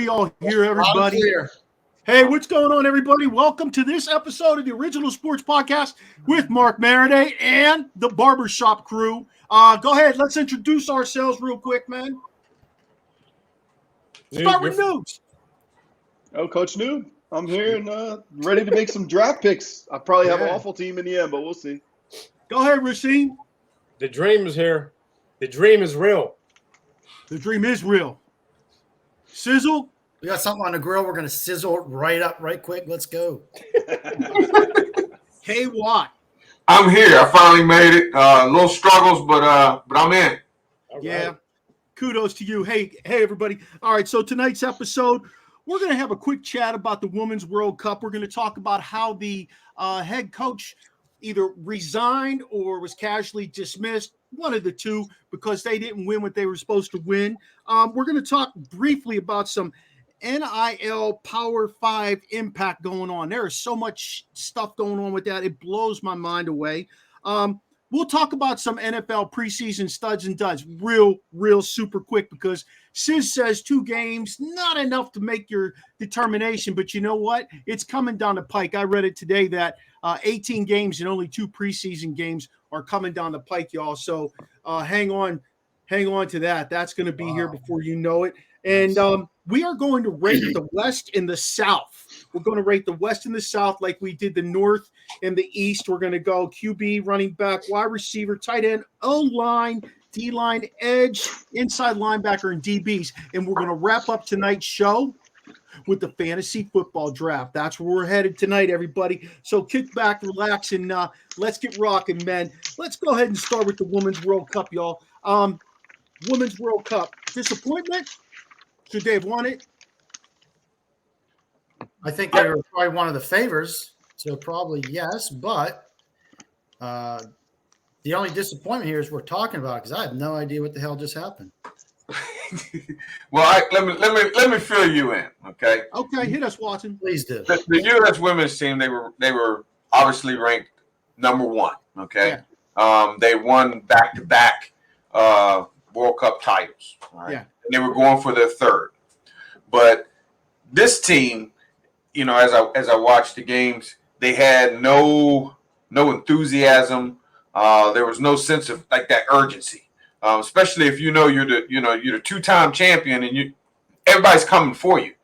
we all hear everybody? Hey, what's going on, everybody? Welcome to this episode of the Original Sports Podcast with Mark Maradei and the Barbershop crew. Go ahead, let's introduce ourselves real quick, man. Start with Noobs. Oh, Coach Noob, I'm here and ready to make some draft picks. I probably have an awful team in the end, but we'll see. Go ahead, Racine. The dream is here. The dream is real. The dream is real. Sizzle. We got something on the grill. We're going to sizzle it right up, right quick. Let's go. Hey, Watt. I'm here. I finally made it. Little struggles, but I'm in. Yeah. Right. Kudos to you. Hey, everybody. All right, so tonight's episode, we're going to have a quick chat about the Women's World Cup. We're going to talk about how the head coach either resigned or was casually dismissed, one of the two, because they didn't win what they were supposed to win. We're going to talk briefly about some NIL Power 5 impact going on. There is so much stuff going on with that. It blows my mind away. We'll talk about some NFL preseason studs and duds real super quick, because Sis says 2 games, not enough to make your determination. But you know what? It's coming down the pike. I read it today that 18 games and only 2 preseason games are coming down the pike, y'all. So hang on to that. That's going to be here before you know it. And we are going to rate the West and the South. We're going to rate the West and the South like we did the North and the East. We're going to go QB, running back, wide receiver, tight end, O-line, D-line, edge, inside linebacker, and DBs. And we're going to wrap up tonight's show with the fantasy football draft. That's where we're headed tonight, everybody. So kick back, relax, and let's get rocking, man. Let's go ahead and start with the Women's World Cup, y'all. Women's World Cup. Disappointment? Should they have won it? I think they were probably one of the favors, so probably yes. But the only disappointment here is we're talking about, because I have no idea what the hell just happened. Well, let me fill you in, okay? Okay, hit us, Watson. Please do. The U.S. women's team, they were obviously ranked number 1, okay? Yeah. They won back-to-back World Cup titles, right? Yeah. And they were going for their 3rd. But this team, you know, as I watched the games, they had no enthusiasm. There was no sense of like that urgency, especially if you're the 2-time champion and everybody's coming for you.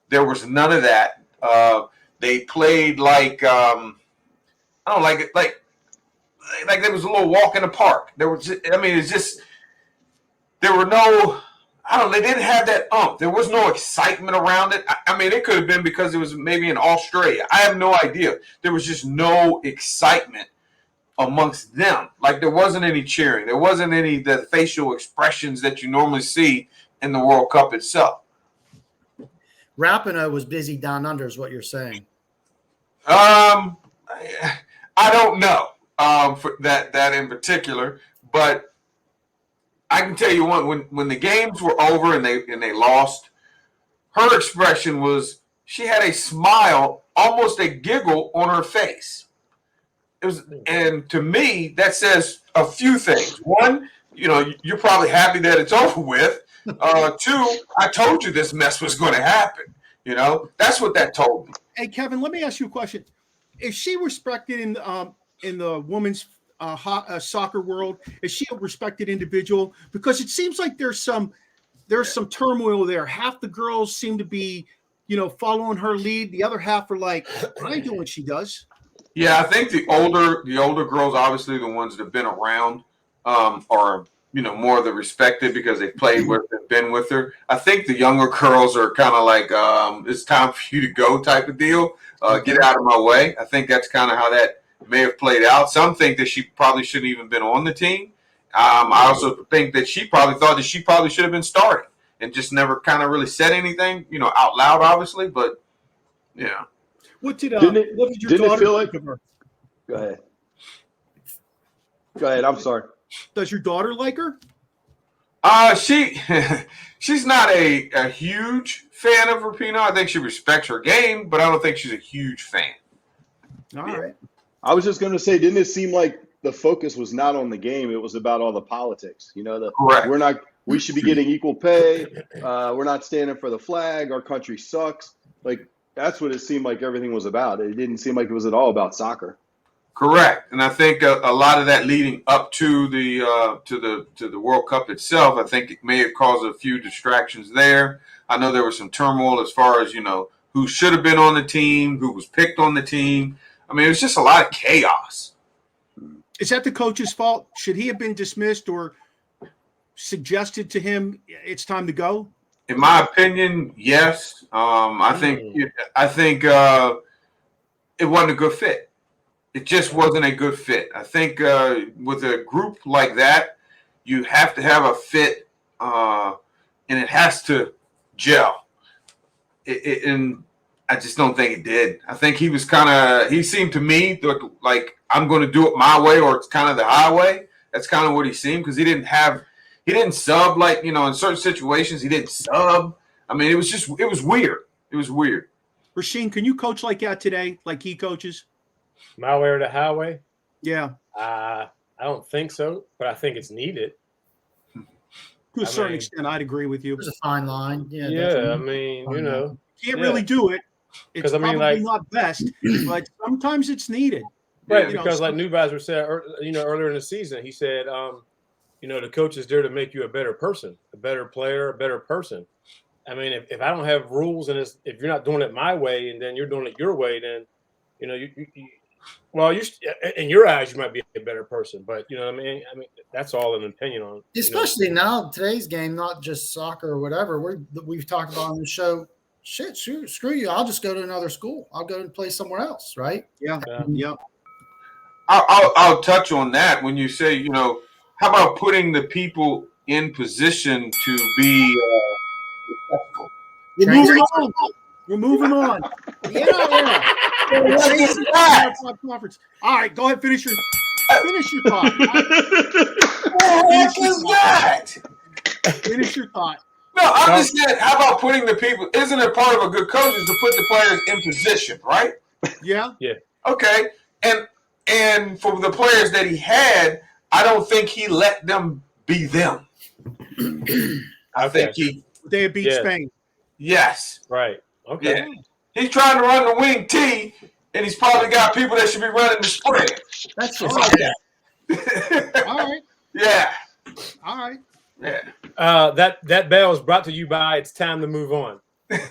There was none of that. They played like I don't like it, like there was a little walk in the park. There were no. They didn't have that There was no excitement around it. I mean, it could have been because it was maybe in Australia. I have no idea. There was just no excitement amongst them. Like, there wasn't any cheering. There wasn't any the facial expressions that you normally see in the World Cup itself. Rapinoe was busy down under is what you're saying. I don't know for that in particular, but I can tell you when the games were over and they lost, her expression was she had a smile, almost a giggle on her face. And to me, that says a few things. One, you're probably happy that it's over with. 2, I told you this mess was going to happen. That's what that told me. Hey, Kevin, let me ask you a question. Is she respected in the women's soccer world? Is she a respected individual? Because it seems like there's some turmoil there. Half the girls seem to be, following her lead. The other half are like, I ain't doing what she does. Yeah, I think the older girls, obviously the ones that have been around, are more of the respected because they've played with and been with her. I think the younger girls are kind of like, it's time for you to go type of deal. Get out of my way. I think that's kind of how that may have played out. Some think that she probably shouldn't even been on the team. I also think that she probably thought that she probably should have been starting and just never kind of really said anything, out loud, obviously. But yeah. What did your daughter feel like? think of her? Go ahead. I'm sorry. Does your daughter like her? She's not a huge fan of Rapinoe. I think she respects her game, but I don't think she's a huge fan. All right. I was just going to say, didn't it seem like the focus was not on the game? It was about all the politics. Correct. We're we should be getting equal pay. We're not standing for the flag. Our country sucks. Like, that's what it seemed like everything was about. It didn't seem like it was at all about soccer. Correct, and I think a lot of that leading up to the World Cup itself, I think it may have caused a few distractions there. I know there was some turmoil as far as who should have been on the team, who was picked on the team. I mean, it was just a lot of chaos. Is that the coach's fault? Should he have been dismissed or suggested to him it's time to go? In my opinion, yes. I think it wasn't a good fit. It just wasn't a good fit. I think with a group like that, you have to have a fit, and it has to gel. And I just don't think it did. I think he seemed to me like I'm going to do it my way, or it's kind of the highway. That's kind of what he seemed, because he didn't sub, like, in certain situations he didn't sub. I mean, it was weird. It was weird. Rasheen, can you coach like that today, like he coaches? My way or the highway? Yeah. I don't think so, but I think it's needed. To a certain extent, I'd agree with you. There's a fine line. Yeah, I mean, Can't really do it. It's probably not best, but sometimes it's needed. Right, because like Newbauser said, earlier in the season, he said, the coach is there to make you a better person, a better player, a better person. I mean, if I don't have rules and if you're not doing it my way and then you're doing it your way, then, well, in your eyes, you might be a better person, but you know what I mean? I mean, that's all an opinion on. Especially now, today's game, not just soccer or whatever. We've talked about on the show. Shit, screw you. I'll just go to another school. I'll go and play somewhere else, right? Yeah. I'll touch on that when you say, how about putting the people in position to be successful? We're moving on. Yeah. Conference. All right, go ahead. Finish your thought. Finish your thought. No, I'm just saying, how about putting the people? Isn't it part of a good coach is to put the players in position, right? Yeah. Yeah. Okay. And for the players that he had, I don't think he let them be them. I think they beat Spain. Yes. Right. Okay. Yeah. He's trying to run the wing T, and he's probably got people that should be running the spread. That's just All right. Yeah. All right. Yeah. That bell is brought to you by It's Time to Move On. Hey,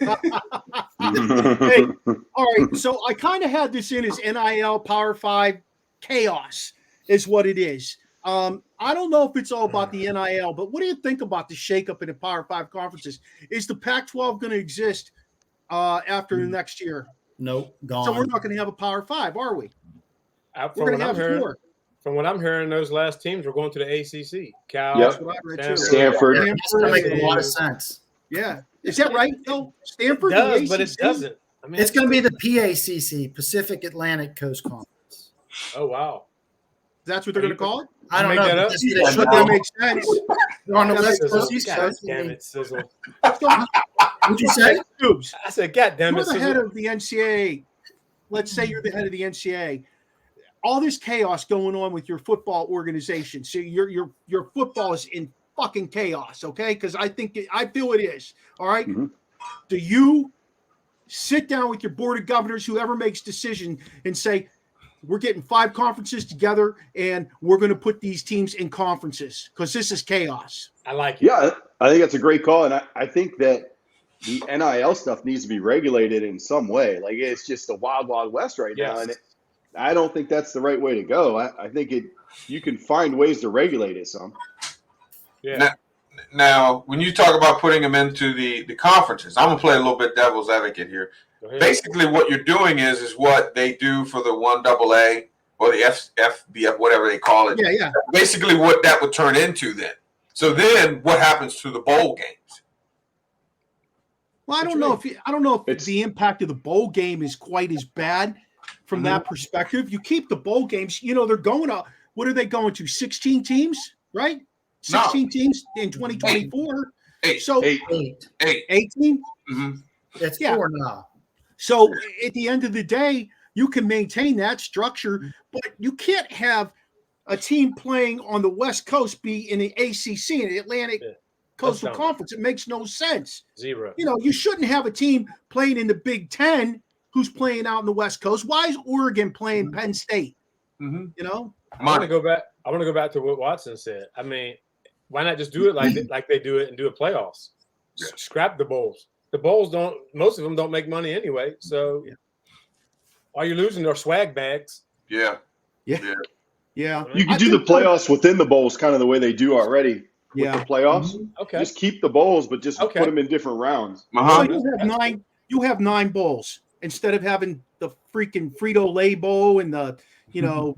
all right. So I kind of had this in as NIL Power 5 chaos is what it is. I don't know if it's all about the NIL, but what do you think about the shakeup in the Power 5 conferences? Is the Pac-12 going to exist after the next year? Nope, gone. So we're not going to have a Power 5, are we? We're going to have 4. From what I'm hearing, those last teams are going to the ACC. Cal, yep. Stanford. That's going to make a lot of sense. Yeah. Is that right, Phil? Stanford does, but it doesn't. I mean, it's going to be the PACC, Pacific Atlantic Coast Conference. Oh, wow. That's what they're going to call it? I don't know. That that makes sense. On the West Coast. Damn it, Sizzle. What'd you say? I said, God damn it, You're the head of the NCAA. Let's say you're the head of the NCAA. All this chaos going on with your football organization. So your football is in fucking chaos, okay? Because I feel it is. All right. Mm-hmm. Do you sit down with your board of governors, whoever makes decision, and say, we're getting 5 conferences together and we're going to put these teams in conferences because this is chaos? I like it. Yeah, I think that's a great call. And I think that the NIL stuff needs to be regulated in some way. Like, it's just the wild, wild west right now. And I don't think that's the right way to go. I think you can find ways to regulate it some. Yeah. Now, when you talk about putting them into the conferences, I'm going to play a little bit devil's advocate here. Basically, what you're doing is what they do for the 1AA or the FBF, whatever they call it. Yeah. Basically, what that would turn into then. So then, what happens to the bowl games? Well, I don't know if the impact of the bowl game is quite as bad from that perspective. You keep the bowl games. They're going up. What are they going to? 16 teams, right? 16 teams in 2024. 8. So 8. 18. Mm-hmm. It's 4 now. So at the end of the day, you can maintain that structure, but you can't have a team playing on the West Coast be in the ACC, in the Atlantic Coastal Conference. It makes no sense. Zero. You know, you shouldn't have a team playing in the Big Ten who's playing out in the West Coast. Why is Oregon playing Penn State? Mm-hmm. You know, I want to go back to what Watson said. I mean, why not just do it like they do it and do a playoffs? Yeah. Scrap the bowls. The bowls most of them don't make money anyway. So all you're losing are swag bags. Yeah. You can do the playoffs within the bowls, kind of the way they do already with the playoffs. Okay. Just keep the bowls, but just put them in different rounds. So you have nine bowls instead of having the freaking Frito-Lay bowl and the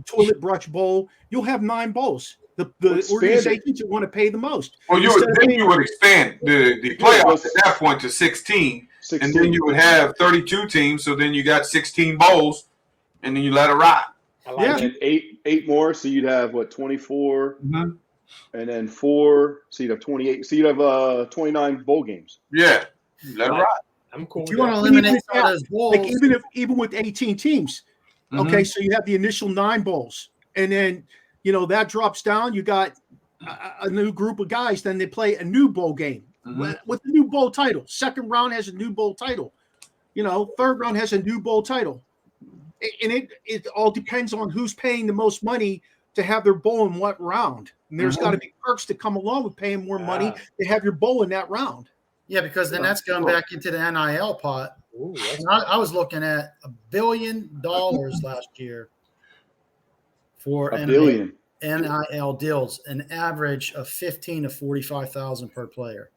toilet brush bowl. You'll have 9 bowls. The organizations that want to pay the most. Well, you would expand the playoffs at that point to 16, and then you would have 32 teams. So then you got 16 bowls, and then you let it ride. And 8 more, so you'd have 24, and then 4, so you'd have 28. So you'd have 29 bowl games. Yeah, let it ride. I'm cool. If you want to eliminate some of those bowls, like even with 18 teams, okay, so you have the initial 9 bowls, and then that drops down. You got a new group of guys. Then they play a new bowl game with a new bowl title. Second round has a new bowl title. Third round has a new bowl title. And it all depends on who's paying the most money to have their bowl in what round. And there's got to be perks to come along with paying more money to have your bowl in that round. Yeah, because then that's going back into the NIL pot. Ooh, I was looking at $1 billion last year for NIL deals, an average of 15 to 45,000 per player.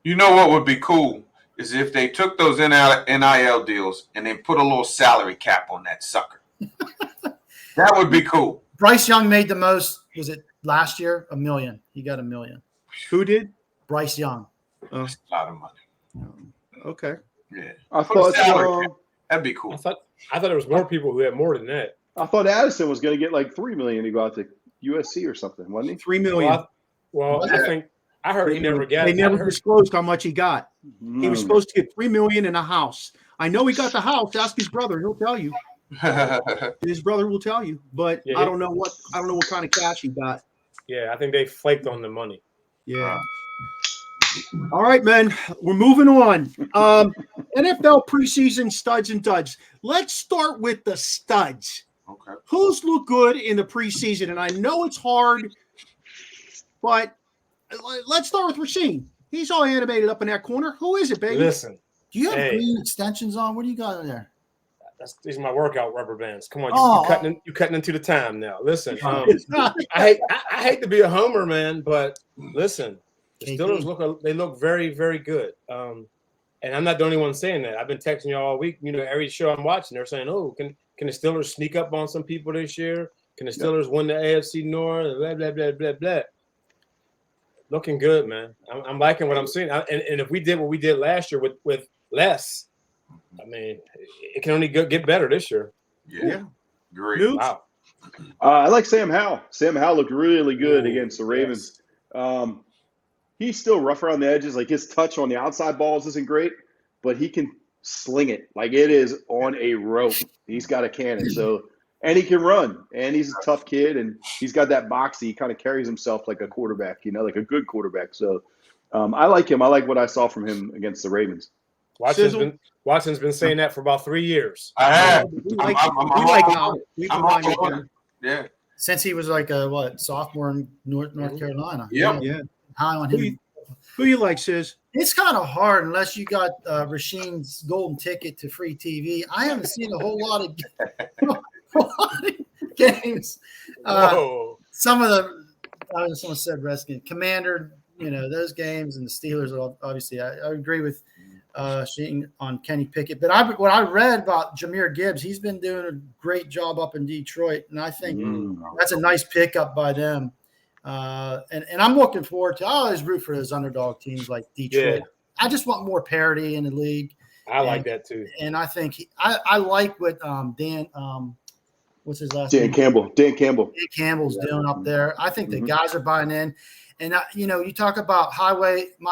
You know what would be cool is if they took those NIL deals and they put a little salary cap on that sucker. That would be cool. Bryce Young made the most. Was it last year? $1 million. He got $1 million. Who did? Bryce Young. That's a lot of money. Okay. Yeah. I thought that'd be cool. I thought there was more people who had more than that. I thought Addison was going to get like $3 million to go out to USC or something, wasn't he? $3 million. Well, I think I heard he never got. They never disclosed how much he got. He was supposed to get $3 million in a house. I know he got the house. Ask his brother; he'll tell you. His brother will tell you, but I don't know what kind of cash he got. Yeah, I think they flaked on the money. Yeah. All right, man. We're moving on. NFL preseason studs and duds. Let's start with the studs. Okay. Who's look good in the preseason? And I know it's hard, but let's start with Rasheen. He's all animated up in that corner. Who is it, baby? Listen. Do you have green extensions on? What do you got in there? These are my workout rubber bands. Come on, you're cutting into the time now. Listen, I hate to be a homer, man, but listen, the Steelers look very, very good. And I'm not the only one saying that. I've been texting you all week. Every show I'm watching, they're saying, "Oh, can the Steelers sneak up on some people this year? Can the Steelers win the AFC North?" Blah blah blah blah blah. Looking good, man. I'm liking what I'm seeing. And if we did what we did last year with less, I mean, it can only get better this year. Yeah. Great. Wow. I like Sam Howell. Sam Howell looked really good against the Ravens. Yes. He's still rough around the edges. Like his touch on the outside balls isn't great, but he can sling it. Like it is on a rope. He's got a cannon. And he can run. And he's a tough kid. And he's got that boxy. He kind of carries himself like a quarterback, like a good quarterback. So I like him. I like what I saw from him against the Ravens. Watson's been saying that for about 3 years. I have. We like Howell. Yeah. Since he was like a sophomore in North Carolina. Yeah. High on him. Who you like, Sis? It's kind of hard unless you got Rasheen's golden ticket to free TV. I haven't seen a whole lot of games. Some of the someone said Redskins, Commander, those games, and the Steelers. Obviously, I agree with Sheen on Kenny Pickett. But what I read about Jahmyr Gibbs, he's been doing a great job up in Detroit, and I think that's a nice pickup by them. And I'm looking forward to. I always root for those underdog teams like Detroit. Yeah. I just want more parity in the league. I like that too. And I think I like what Dan what's his last name? Dan Campbell's doing up there. I think the guys are buying in. And you talk about my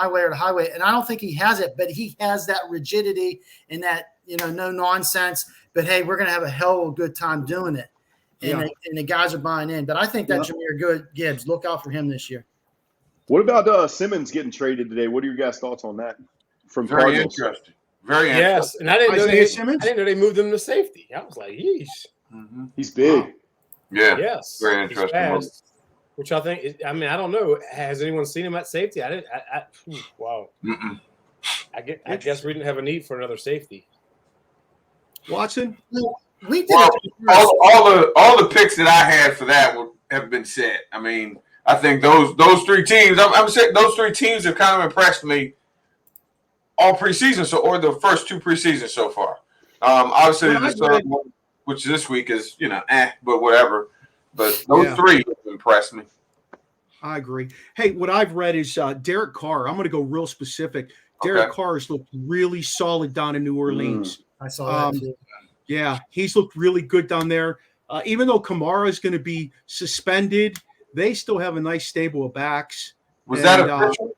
way or the highway, and I don't think he has it, but he has that rigidity and that no nonsense. But hey, we're gonna have a hell of a good time doing it. And the guys are buying in. But I think that Jahmyr Gibbs, look out for him this year. What about Simmons getting traded today? What are your guys' thoughts on that? From Very Cardinals? interesting. Very interesting. Yes, and I didn't know they moved him to safety. I was like, yeesh. Mm-hmm. He's big. Wow. Yeah. Yes. Very interesting. Which I think. I mean, I don't know. Has anyone seen him at safety? I didn't. Wow. Mm-mm. I guess we didn't have a need for another safety. Watson? We did all the picks that I had for that have been said. I mean, I think those three teams. I'm saying those three teams have kind of impressed me all preseason, or the first two preseasons so far. Obviously, the third one, which this week is but whatever. But those three have impressed me. I agree. Hey, what I've read is Derek Carr. I'm going to go real specific. Derek Carr has looked really solid down in New Orleans. I saw that too. Yeah, he's looked really good down there. Even though Kamara is going to be suspended, they still have a nice stable of backs. Was that official?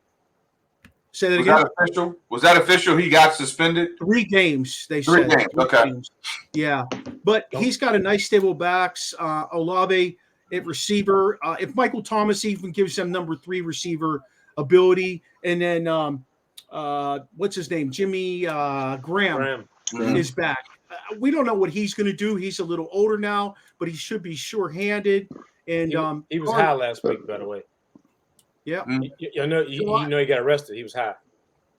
Say that again. Was that official? He got suspended? 3 games, they said. 3 games, okay. Games. Yeah, but he's got a nice stable of backs. Olave at receiver. If Michael Thomas even gives them number 3 receiver ability, and then what's his name? Jimmy Graham is back. We don't know what he's going to do. He's a little older now, but he should be sure-handed. And he was high last week, by the way. Yeah, you know he got arrested. He was high.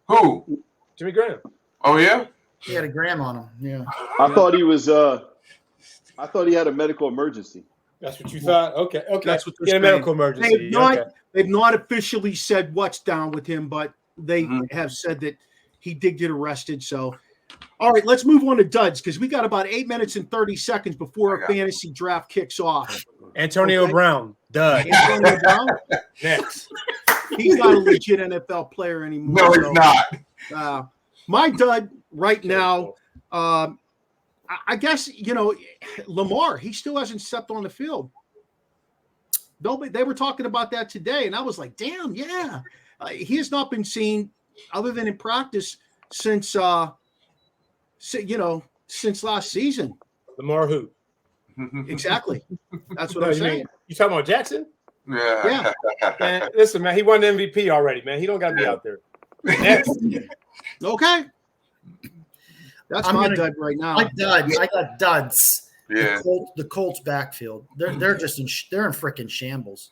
Who? Jimmy Graham. Oh yeah, he had a gram on him. Yeah, I thought he was. I thought he had a medical emergency. That's what you thought. Okay. That's what a medical emergency. They've not officially said what's down with him, but they have said that he did get arrested. So, all right, let's move on to duds because we got about 8 minutes and 30 seconds before our fantasy draft kicks off. Antonio Brown, dud. Antonio Brown? Next. He's not a legit NFL player anymore. No, he's not. My dud right now, I guess, Lamar, he still hasn't stepped on the field. They were talking about that today, and I was like, damn, yeah. He has not been seen other than in practice since last season. Lamar who? Exactly. That's what I'm saying. You talking about Jackson? Yeah. Man, listen, man, he won the MVP already, man. He don't got to be out there. Next. Okay. That's my dud right now. I got duds. Yeah. The Colts backfield. They're in freaking shambles.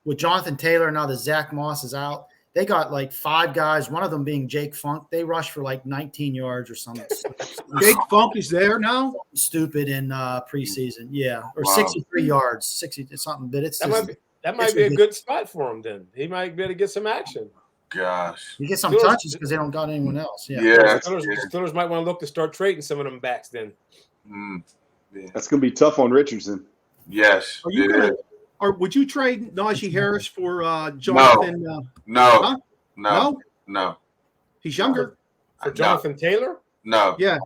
With Jonathan Taylor now that Zach Moss is out, they got like 5 guys, one of them being Jake Funk. They rushed for like 19 yards or something. Jake Funk is there now? Stupid in preseason. Yeah. Or 63 yards, 60 something. But that might be a good spot for him then. He might be able to get some action. Gosh. You get some touches because they don't got anyone else. Yeah. Steelers might want to look to start trading some of them backs then. Yeah. That's going to be tough on Richardson. Yes. Would you trade Najee Harris for Jonathan? No. He's younger. For Jonathan Taylor? No. Yeah.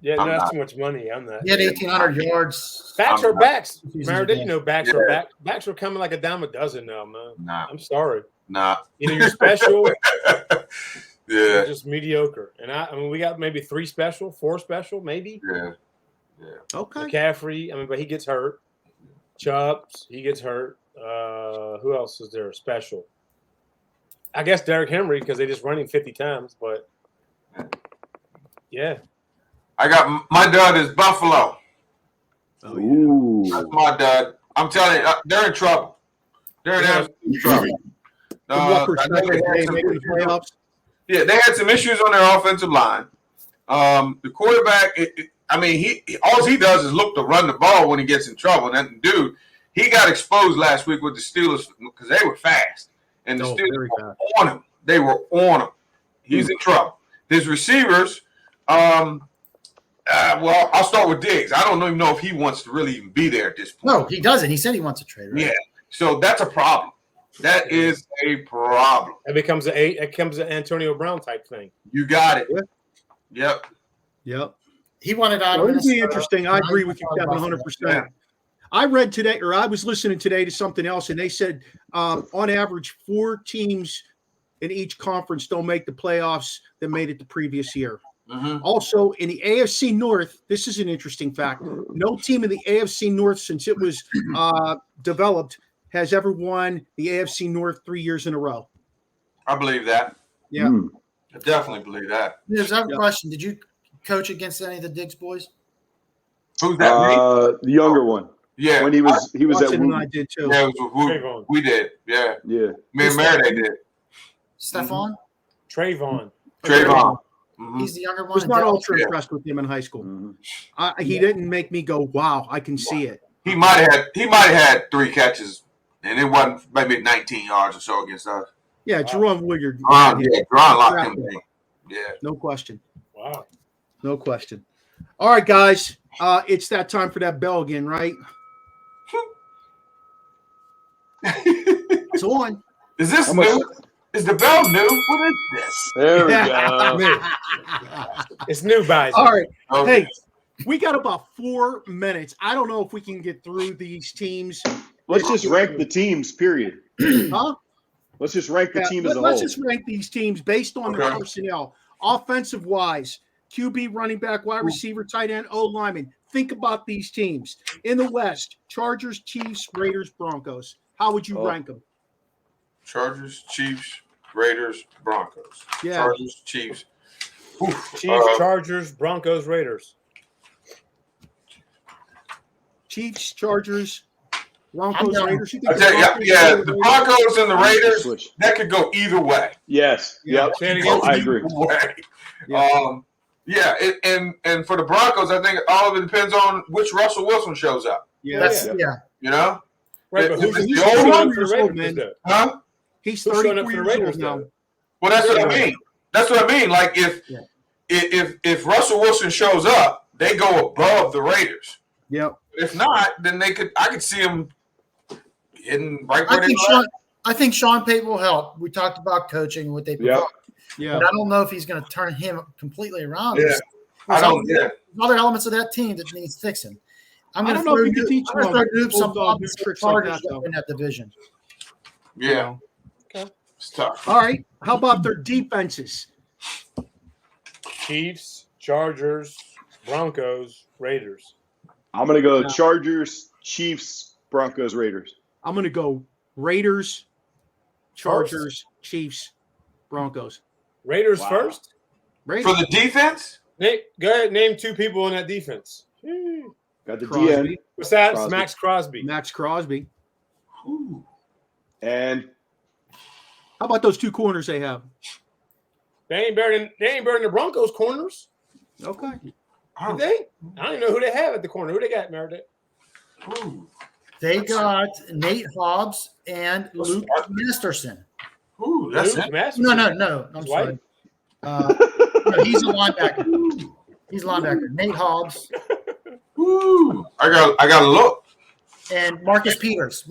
That's too much money. I'm not. He had 1,800 yards. Backs are backs. Maradei, backs are back. Backs are coming like a dime a dozen now, man. Nah. I'm sorry. Nah. Either you're special, yeah, or just mediocre. And I mean, we got maybe 3 special, 4 special, maybe. Yeah. Okay. McCaffrey, but he gets hurt. Chubbs, he gets hurt. Who else is there special? I guess Derrick Henry because they just run him 50 times, but yeah. I got my dud is Buffalo. Ooh. That's my dud. I'm telling you, they're in trouble. They're in absolute trouble. They had some issues on their offensive line. The quarterback, all he does is look to run the ball when he gets in trouble. And dude, he got exposed last week with the Steelers because they were fast, and the Steelers were on him. They were on him. He's in trouble. His receivers, I'll start with Diggs. I don't even know if he wants to really even be there at this point. No, he doesn't. He said he wants to trade. Right? Yeah, so that's a problem. That is a problem. It becomes an Antonio Brown type thing. You got it. Yep. He wanted out. It would be interesting. I agree with you, Kevin, 100%. I read today, or I was listening today to something else, and they said on average 4 teams in each conference don't make the playoffs that made it the previous year. Mm-hmm. Also, in the AFC North, this is an interesting fact. No team in the AFC North since it was developed has ever won the AFC North 3 years in a row. I believe that. Yeah. I definitely believe that. There's a question. Did you coach against any of the Diggs boys? Who's that? The younger one. Yeah. When he was at Watson and I did too. Yeah, it was we did. Yeah. Yeah. Me and Maradei did. Stephon? Trayvon. Mm-hmm. He's the younger one. I was not ultra impressed with him in high school. Mm-hmm. He didn't make me go, wow, I can see it. He might have had 3 catches, and it wasn't maybe 19 yards or so against us. Yeah, Jerome Williard. Jerron locked him down. Yeah. No question. Wow. No question. All right, guys. It's that time for that bell again, right? It's on. Is this new? Is the bell new? What is this? There we go. It's new, guys. All right. Okay. Hey, we got about 4 minutes. I don't know if we can get through these teams. Let's just rank the teams, period. Huh? Let's just rank the team as a whole. Let's just rank these teams based on the personnel. Offensive-wise, QB, running back, wide receiver, tight end, O-lineman. Think about these teams. In the West, Chargers, Chiefs, Raiders, Broncos. How would you rank them? Chargers, Chiefs, Raiders, Broncos. Yeah. Chargers, Chiefs. Chiefs, Chargers, Broncos, Raiders. Chiefs, Chargers, Broncos, Raiders. The Broncos and the Raiders, that could go either way. Yes. Yeah. Yep. I agree. Yeah. And for the Broncos, I think all of it depends on which Russell Wilson shows up. Yeah. You know? Right, but who's the old years old, man? Huh? He's Who's showing 34 up for the years old Raiders now. Well, that's what I mean. That's what I mean. Like if Russell Wilson shows up, they go above the Raiders. Yep. If not, then I could see them hitting right where they are. I think Sean Payton will help. We talked about coaching, what they provide. Yeah. But I don't know if he's going to turn him completely around. Yeah. There's other elements of that team that needs fixing. I'm going to throw Noob some tricks like that in that division. Yeah. Okay. It's tough. All right. How about their defenses? Chiefs, Chargers, Broncos, Raiders. I'm going to go Chargers, Chiefs, Broncos, Raiders. I'm going to go Raiders, Chargers, Chiefs, Broncos. Raiders first? Raiders. For the defense? Nick, go ahead. Name 2 people in that defense. Got the Crosby. DN. Besides Max Crosby. Max Crosby. Ooh. And how about those 2 corners they have? They ain't better than the Broncos corners. Okay. Did they? I don't even know who they have at the corner. Who they got, Maradei? They got Nate Hobbs and Luke Masterson. Ooh, that's Luke it. Masterson. No. I'm He's sorry. No, he's a linebacker. He's a linebacker. Nate Hobbs. Ooh, I got to look. And Marcus Peters.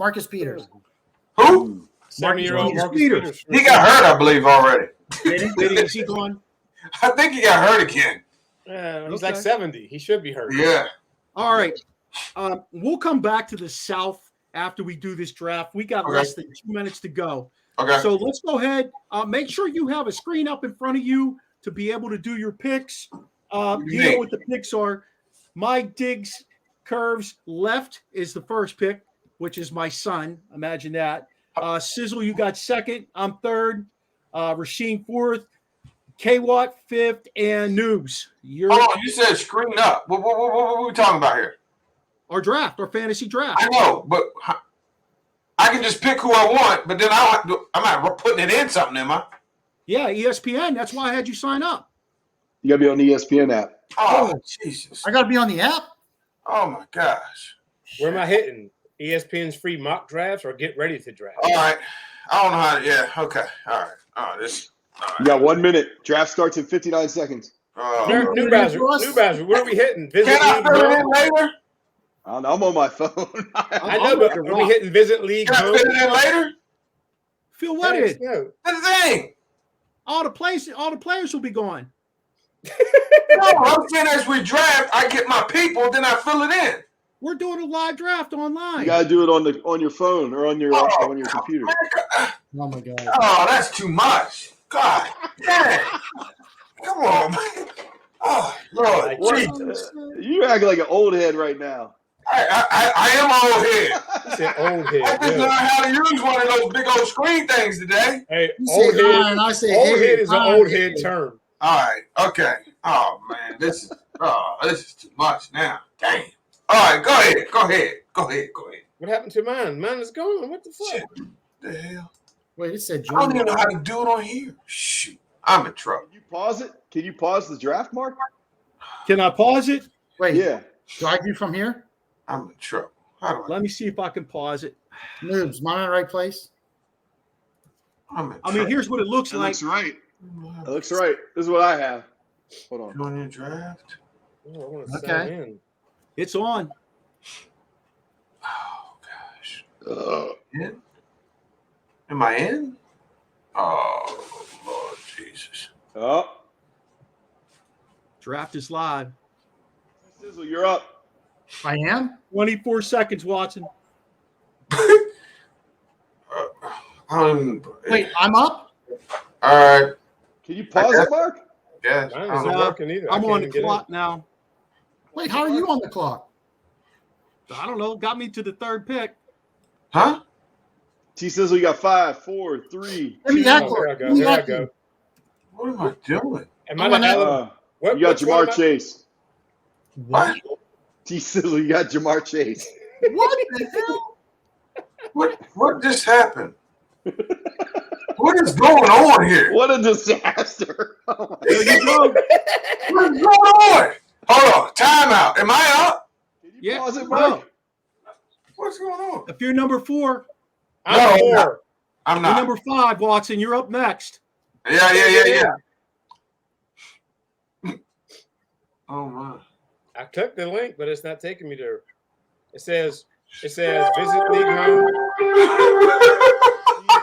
Who? 70-year-old Marcus Peters. Peters. He got hurt, I believe, already. Is he gone? I think he got hurt again. Yeah, he's like 70. He should be hurt. Yeah. All right. We'll come back to the South after we do this draft. We got less than 2 minutes to go. Okay. So let's go ahead. Make sure you have a screen up in front of you to be able to do your picks. You know what the picks are. My Diggs Curves left is the first pick, which is my son. Imagine that. Sizzle, you got second. I'm third. Rasheen fourth. K-Watt fifth. And Noobs. You said screen up. What are we talking about here? Our draft, our fantasy draft. I know, but I can just pick who I want, but then I'm not putting it in something, am I? Yeah, ESPN. That's why I had you sign up. You got to be on the ESPN app. Oh, Jesus. I got to be on the app? Oh, my gosh. Where am I hitting? ESPN's free mock drafts or get ready to draft? All right. I don't know how to, okay. All right. All right. You got 1 minute. Draft starts in 59 seconds. New browser. Where are we hitting? Can I fill it in later? I'm on my phone. I know, but are we hitting Visit League? Can I fit it in later? Phil, what is? The thing. All the players will be gone. No, I'm saying as we draft, I get my people, then I fill it in. We're doing a live draft online. You gotta do it on your phone or on your computer. Oh my God. Oh, that's too much. God damn. Come on, man. Oh, Lord. Jesus. You act like an old head right now. I am old head. He said old head. I just learned how to use one of those big old screen things today. Hey, You old say head. and I say Old hey, head is an old head term. All right. Okay. Oh man, this is too much now. Damn. All right. Go ahead. What happened to mine? Mine is gone. What the fuck? Shit. The hell? Wait, it said I don't join. even know how to do it on here. Shoot. I'm in trouble. Can you pause it? Can you pause the draft, Mark? Can I pause it? Wait, Yeah. do I do from here? I'm in trouble. How do I? Let me see if I can pause it. Noobs, am I in the right place? I'm in I mean, here's what it looks That like. looks right. That looks right. This is what I have. Hold on. Join your draft. Oh, I want to Okay. sign in. It's on. Oh gosh. Yeah. Am I in? Oh Lord Jesus. Oh, Draft is live. Sizzle, you're up. I am? 24 seconds, Watson. Wait, I'm up? All right. Can you pause it, Mark? Yes. Mine isn't working either. I'm I on can't the even get in. clock now. Wait, how are you on the clock? I don't know. Got me to the third pick. Huh? T Sizzle, you got 5, 4, 3. Give me that Oh, cord. there I go. Give me There I that go. thing. What am I doing? Am I'm I on the that. Alabama? You got Jamar Chase. What? T Sizzle, you got Jamar Chase. What the hell? What just happened? What is going on here? What a disaster. Oh my There you go. What is going on? Hold on. Timeout. Am I up? Can you Yeah. pause it, No. Mark? What's going on? If you're number 4, I'm No, I'm 4. I'm you're not. number 5, Watson. You're up next. Yeah. Oh my. I clicked the link, but it's not taking me there. It says visit league home.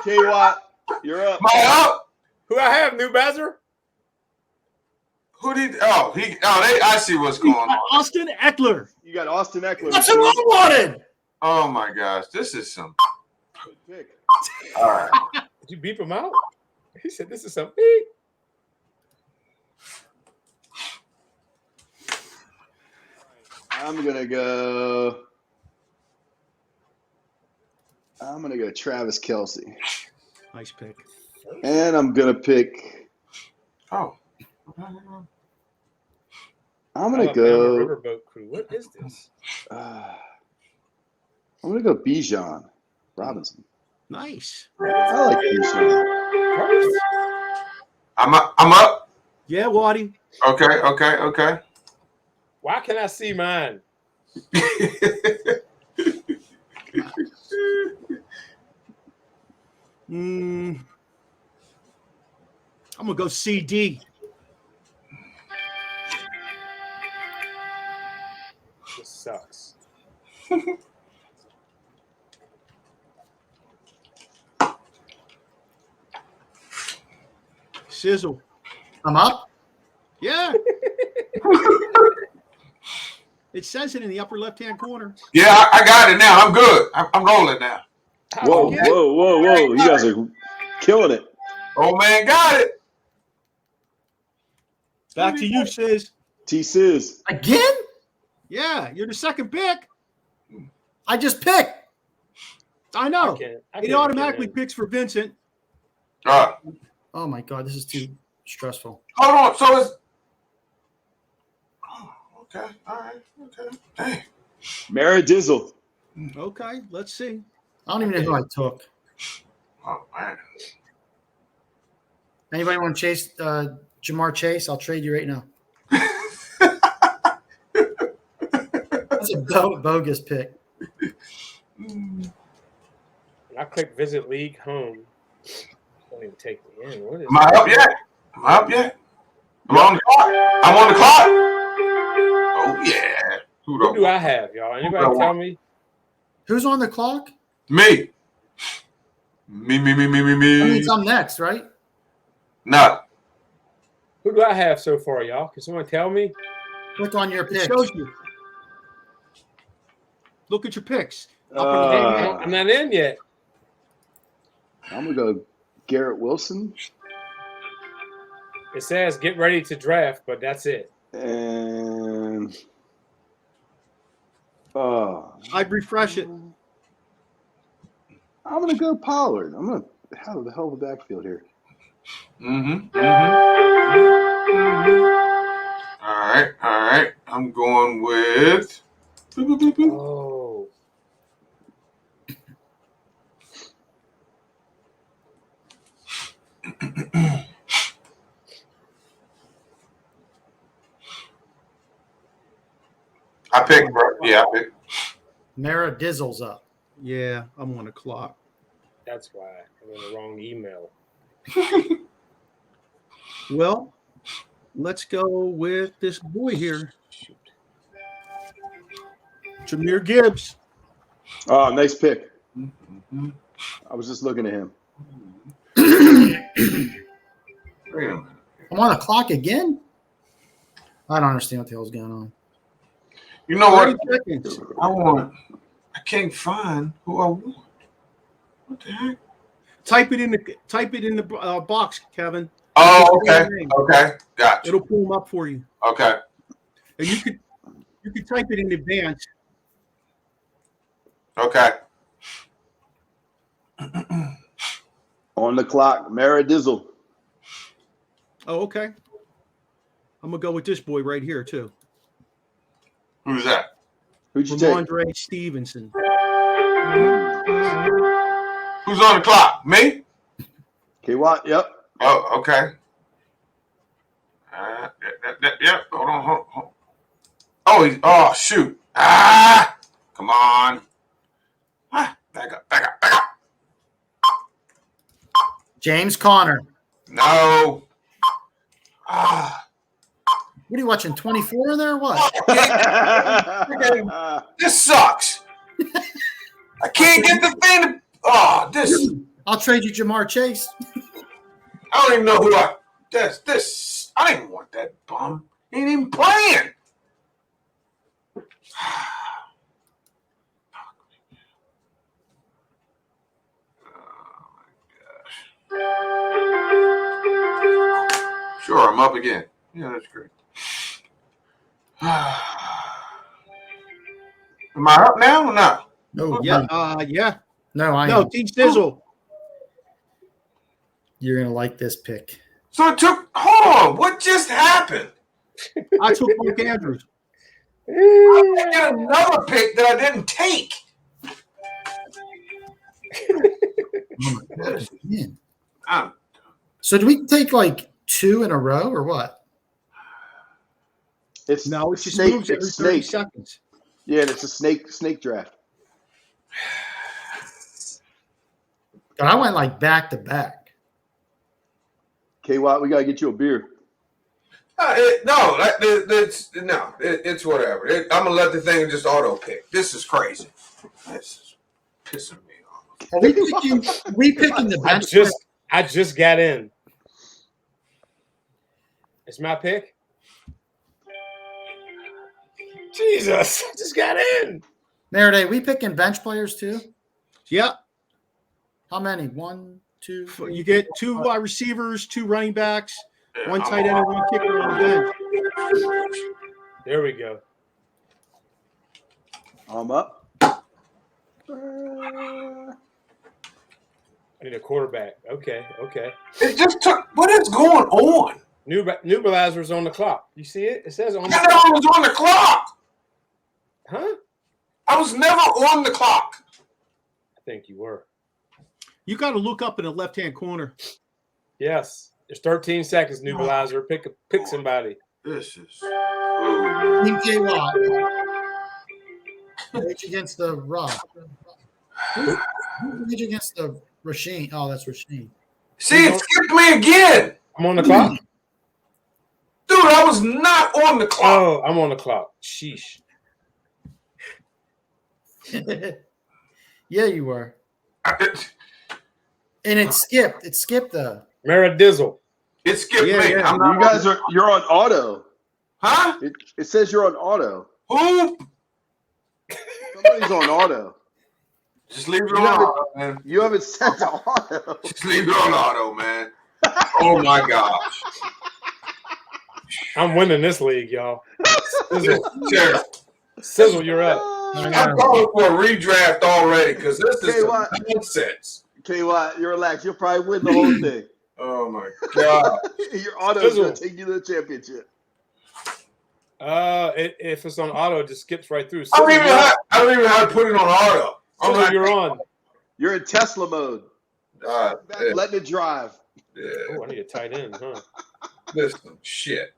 K Watt, you're up. Am I up? Who I have, New Bazzer? Who did? I see what's going on. Austin Eckler. You got Austin Eckler. That's who I wanted. Oh my gosh, this is some. Good pick. All right. Did you beep him out? He said this is some beep. I'm gonna go Travis Kelce, Nice pick. and I'm gonna pick. Oh. I'm gonna Alabama go. Riverboat Crew. What is this? I'm gonna go Bijan Robinson. Nice. I like Bijan. I'm up. Yeah, Waddy. Okay. Why can I see mine? I'm gonna go CD. This sucks. Sizzle. I'm up? Yeah. It says it in the upper left-hand corner. Yeah, I got it now. I'm good. I'm rolling now. Whoa! You guys are killing it. Oh man, got it. Back to you, Sizz. T-Sizz. Again? Yeah, you're the second pick. I just picked. I know. I It can't automatically get in. picks for Vincent. Oh my God, this is too stressful. Hold on. So it's. Oh, okay. All right. Okay. Dang. Maradizzle. Okay, let's see. I don't even know who I took. Oh man. Anybody want to chase Jamar Chase? I'll trade you right now. That's a bogus pick. I click visit league home. Don't even take me in. What is Am I up yet? I'm on the clock. I'm on the clock. Oh yeah. Who do I have, y'all? Anybody tell me? Who's on the clock? Me. That means I'm next, right? No. Who do I have so far, y'all? Can someone tell me? Click on your It pick. shows you. Look at your picks. I'm not in yet. I'm gonna go Garrett Wilson, It says get ready to draft, but that's it. and I'd refresh it. I'm gonna go Pollard. How the hell the backfield here? All right. I'm going with. Oh. I picked, bro. Yeah, I picked. Maradizzle's up. Yeah, I'm on the clock. That's why I'm in the wrong email. Well, let's go with this boy here. Shoot. Jahmyr Gibbs. Oh, nice pick. I was just looking at him. Wait a minute. I'm on the clock again? I don't understand what the hell's going on. You know what? 30 seconds. I can't find who I want. What the heck? Type it in the box, Kevin. Oh, okay. Okay. Gotcha. It'll pull them up for you. Okay. And you could type it in advance. Okay. On the clock, Maradizzle. Oh, okay. I'm gonna go with this boy right here too. Who's that? Who'd you take? Ramondre Stevenson. Who's on the clock? Me? K-Watt, yep. Oh, okay. Yep. Hold on. Oh, shoot. Come on. Back up. James Conner. No. What are you watching? 24 there? Or what? This sucks. I can't get the thing to. This. I'll trade you Jamar Chase. I don't even know who this. I didn't want that bum. He ain't even playing. Sure, I'm up again. Yeah, that's great. Am I up now or not? No. Yeah. No, T Sizzle. You're going to like this pick. So it took. Hold on. What just happened? I took Mark Andrews. I got another pick that I didn't take. So do we take like 2 in a row or what? It's just snake. moves every It's 30 snake. seconds. Yeah, it's a snake draft. God, I went like back to back. K-Watt, we got to get you a beer. It's whatever. I'm going to let the thing just auto pick. This is crazy. This is pissing me off. Are we picking the bench? I just got in. It's my pick. Jesus, I just got in. Maradei, we picking bench players too? Yeah. How many? 1, 2. You get 2 wide receivers, 2 running backs, 1 tight end, and 1 kicker on the bench. There we go. I'm up. I need a quarterback. Okay. It just took. What is going on? Newbelazer's on the clock. You see it? It says on the I clock. was on the clock. Huh? I was never on the clock. I think you were. You got to look up in the left-hand corner. Yes. There's 13 seconds, Newbelazer. Pick somebody. This is. Team K-Watt. Rage against the Rob. Rage against the Rasheen. Oh, that's Rasheen. See, it skipped me again. I'm on the clock. Dude, I was not on the clock. Oh, I'm on the clock. Sheesh. Yeah, you were. And it skipped. It skipped the Maradizzle. It skipped me. Yeah. You guys you're on auto. Huh? It says you're on auto. Who? Somebody's on auto. Just leave it on auto, man. You haven't set to auto. Just leave it on auto, man. Oh my gosh. I'm winning this league, y'all. Cheers. Sizzle, you're up. I'm calling for a redraft already because this is nonsense. Tell you what, you relax. You'll probably win the whole thing. Oh my God! Your auto is going to take you to the championship. If it's on auto, it just skips right through. I don't even know how to put it on auto. Oh, you're on. You're in Tesla mode. Letting it drive. Yeah. Oh, I need a tight end, huh? This some shit.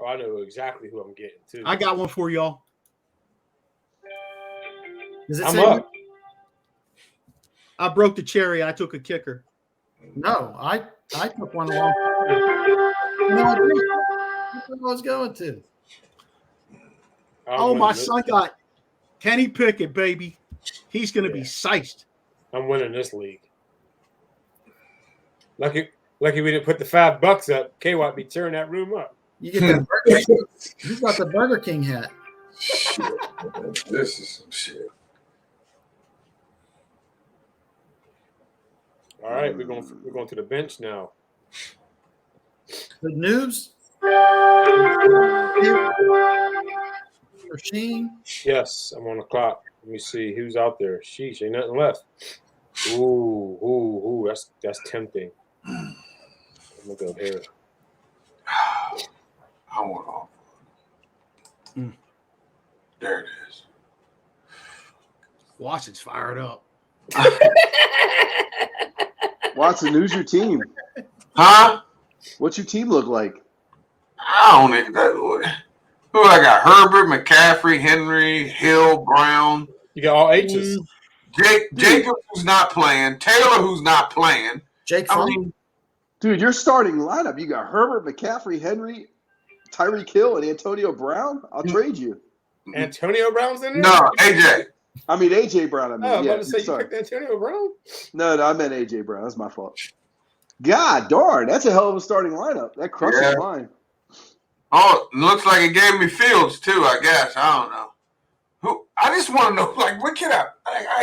Oh, I know exactly who I'm getting too. I got one for y'all. I'm up. I broke the cherry. I took a kicker. No, I took one along. No, I was going to. Oh, my son got Kenny Pickett, baby. He's going to be sized. I'm winning this league. Lucky we didn't put the $5 up. K-Watt be tearing that room up. You get that Burger King. He's got the Burger King hat. Shit. This is some shit. All right, we're going to the bench now. Good news. Sheen. Yes, I'm on the clock. Let me see who's out there. Sheesh, ain't nothing left. Ooh, that's tempting. I'm gonna go here. I want all. There it is. Watson's fired up. Watson, who's your team? Huh? What's your team look like? I don't know. Who I got? Herbert, McCaffrey, Henry, Hill, Brown. You got all H's. Jacobs, who's not playing. Taylor, who's not playing. Dude, your starting lineup. You got Herbert, McCaffrey, Henry, Tyreek Hill, and Antonio Brown. I'll trade you. Antonio Brown's in there? No, AJ. I mean AJ Brown. I'm about to say you picked Antonio Brown. No, I meant AJ Brown. That's my fault. God darn, that's a hell of a starting lineup. That crushes mine. Oh, looks like it gave me Fields too. I guess I don't know. Who? I just want to know. Like, what kid I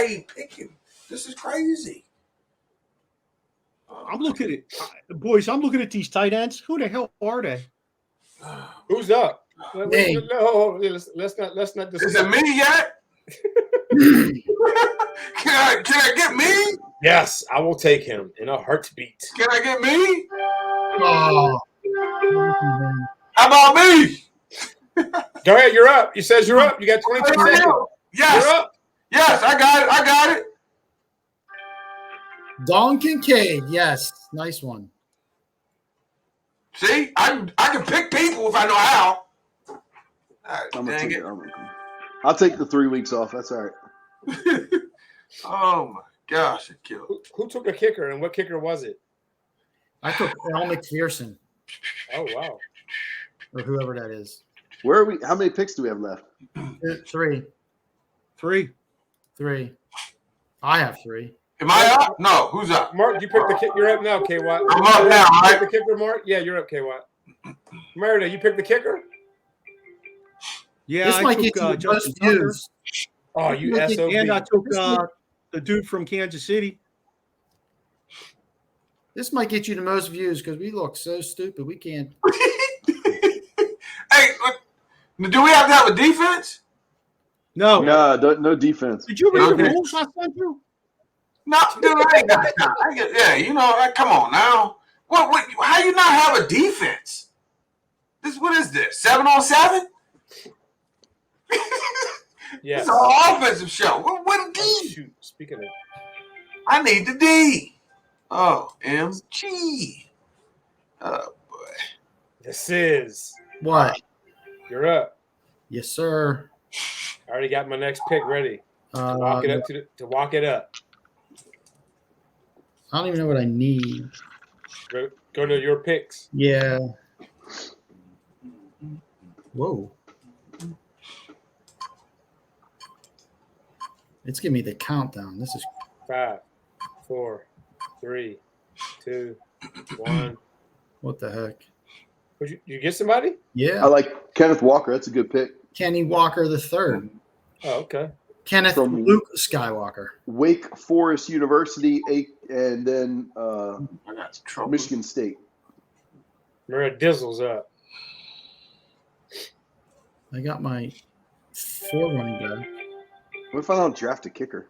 ain't picking. This is crazy. I'm looking at boys. I'm looking at these tight ends. Who the hell are they? Who's up? Hey. No, let's not. Is it me yet? Can I get me? Yes, I will take him in a heartbeat. Can I get me? Oh. How about me? Go ahead, you're up. He says you're up. You got 22 seconds. Yes. You're up. Yes, I got it. Don Kincaid. Yes. Nice one. See, I can pick people if I know how. I'll take the 3 weeks off. That's all right. Oh my gosh, it killed. Who took a kicker and what kicker was it? I took Al McPherson. Oh wow. Or whoever that is. Where are we? How many picks do we have left? Three. I have 3. Am I up? No. Who's up? Mark, you picked the kicker. You're up now, K-Watt. I'm up now, You right? picked the kicker, Mark? Yeah, you're up, K-Watt. Maradei, you picked the kicker? Yeah, this might get you Justin most views. Oh, you SOB. And I took the dude from Kansas City. This might get you the most views because we look so stupid. We can't. Hey, do we have to have a defense? No, no defense. Did you read the rules I sent you? No, dude, I ain't got time. Yeah, you know, come on now. What? How you not have a defense? What is this? 7-on-7? Yes. It's an offensive show. What D? Oh, shoot. Speaking of, I need the D. Oh, MG. Oh boy. this is What? you're up. Yes, sir. I already got my next pick ready. Walk it up to walk it up. I don't even know what I need. Go to your picks. Yeah. Whoa. It's giving me the countdown. This is 5, 4, 3, 2, 1. what the heck? Did you get somebody? Yeah. I like Kenneth Walker. That's a good pick. Kenny Walker III. Oh, okay. Kenneth From Luke Skywalker. Wake Forest University, and then I got trouble. Michigan State. Dizzle's up. I got my 4 running back. What if I don't draft a kicker?